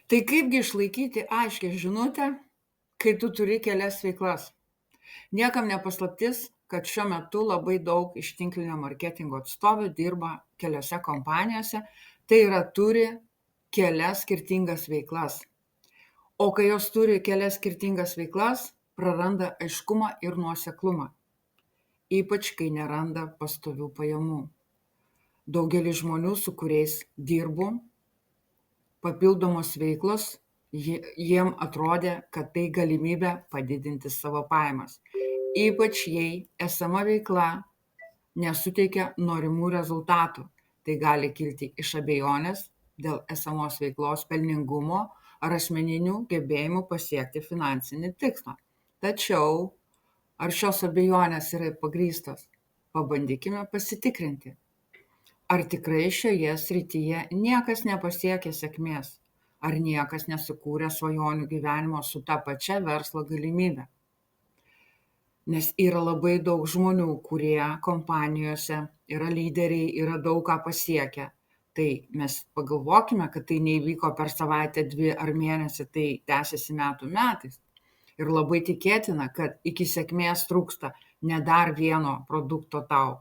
Tai kaipgi išlaikyti aiškią žinutę, kai tu turi kelias veiklas? Niekam ne paslaptis, kad šiuo metu labai daug iš tinklinio marketingo atstovių dirba keliose kompanijose, tai yra turi kelias skirtingas veiklas. O kai jos turi kelias skirtingas veiklas, praranda aiškumą ir nuoseklumą, ypač kai neranda pastovių pajamų. Daugelis žmonių, su kuriais dirbu, papildomos veiklos, jiem atrodė, kad tai galimybė padidinti savo pajamas. Ypač jei esama veikla nesuteikia norimų rezultatų. Tai gali kilti iš abejonės dėl esamos veiklos pelningumo ar asmeninių gebėjimų pasiekti finansinį tikslą. Tačiau, ar šios abejonės yra pagrįstos? Pabandykime pasitikrinti. Ar tikrai šioje srityje niekas nepasiekė sėkmės? Ar niekas nesukūrė svajonių gyvenimo su ta pačia verslo galimybe? Nes yra labai daug žmonių, kurie kompanijose yra lyderiai, yra daug ką pasiekę. Tai mes pagalvokime, kad tai neįvyko per savaitę, 2 ar mėnesį, tai tęsiasi metų metais. Ir labai tikėtina, kad iki sėkmės trūksta ne dar vieno produkto tau,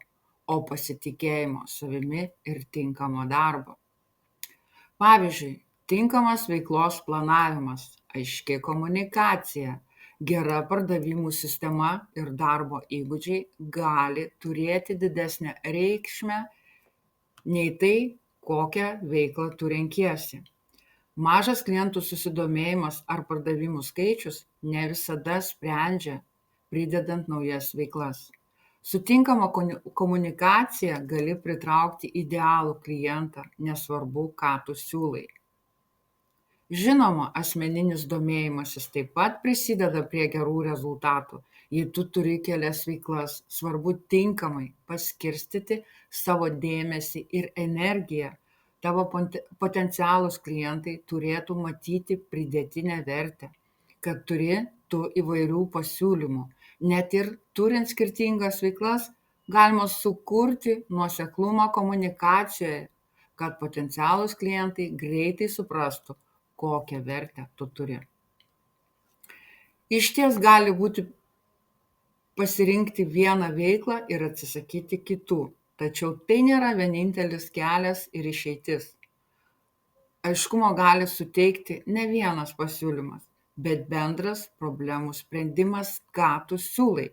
o pasitikėjimo savimi ir tinkamo darbo. Pavyzdžiui, tinkamas veiklos planavimas, aiški komunikacija, gera pardavimų sistema ir darbo įgūdžiai gali turėti didesnę reikšmę nei tai, kokią veiklą tu renkiesi. Mažas klientų susidomėjimas ar pardavimų skaičius ne visada sprendžia, pridedant naujas veiklas. Su tinkama komunikacija gali pritraukti idealų klientą, nesvarbu, ką tu siūlai. Žinoma, asmeninis domėjimasis taip pat prisideda prie gerų rezultatų. Jei tu turi kelias veiklas, svarbu tinkamai paskirstyti savo dėmesį ir energiją. Tavo potencialūs klientai turėtų matyti pridėtinę vertę, kad turi tu įvairių pasiūlymų. Net ir turint skirtingas veiklas, galima sukurti nuoseklumą komunikacijoje, kad potencialūs klientai greitai suprastų, kokią vertę tu turi. Išties gali būti pasirinkti vieną veiklą ir atsisakyti kitų, tačiau tai nėra vienintelis kelias ir išeitis. Aiškumo gali suteikti ne vienas pasiūlymas, bet bendras problemų sprendimas, ką tu siūlai.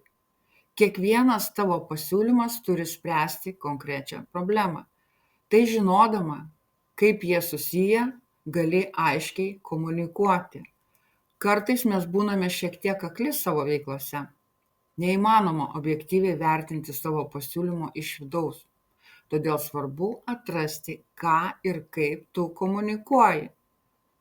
Kiekvienas tavo pasiūlymas turi spręsti konkrečią problemą. Tai žinodama, kaip jie susiję, gali aiškiai komunikuoti. Kartais mes būname šiek tiek akli savo veiklose. Neįmanoma objektyviai vertinti savo pasiūlymo iš vidaus. Todėl svarbu atrasti, ką ir kaip tu komunikuoji,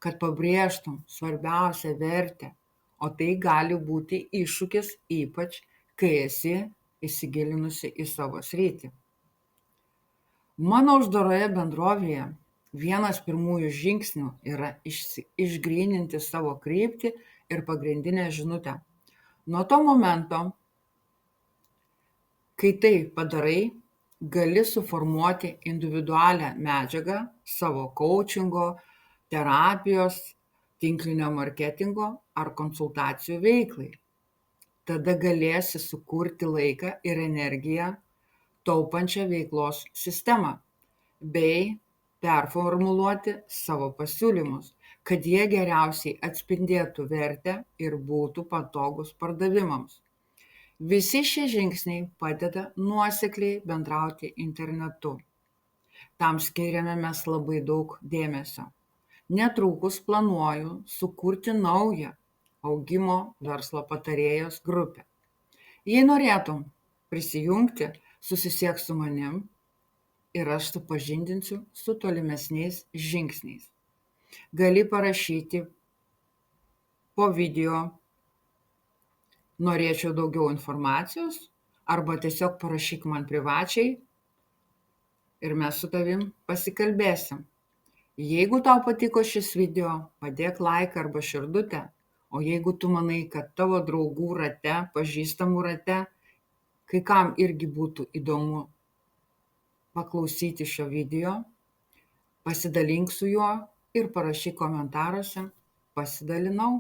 kad pabrėžtum svarbiausią vertę, o tai gali būti iššūkis, ypač kai esi įsigilinusi į savo sritį. Mano uždaroje bendrovėje vienas pirmųjų žingsnių yra išgryninti savo kryptį ir pagrindinę žinutę. Nuo to momento, kai tai padarai, gali suformuoti individualią medžiagą savo coachingo, terapijos, tinklinio marketingo ar konsultacijų veiklai. Tada galėsi sukurti laiką ir energiją taupančią veiklos sistemą bei performuluoti savo pasiūlymus, kad jie geriausiai atspindėtų vertę ir būtų patogūs pardavimams. Visi šie žingsniai padeda nuosekliai bendrauti internetu. Tam skiriame mes labai daug dėmesio. Netrukus planuoju sukurti naują augimo verslo patarėjos grupę. Jei norėtum prisijungti, susisiek su manim ir aš supažindinsiu su tolimesniais žingsniais. Gali parašyti po video norėčiau daugiau informacijos arba tiesiog parašyk man privačiai ir mes su tavim pasikalbėsim. Jeigu tau patiko šis video, padėk laiką arba širdutę, o jeigu tu manai, kad tavo draugų rate, pažįstamų rate, kai kam irgi būtų įdomu paklausyti šio video, pasidalink su juo ir parašyk komentaruose: pasidalinau.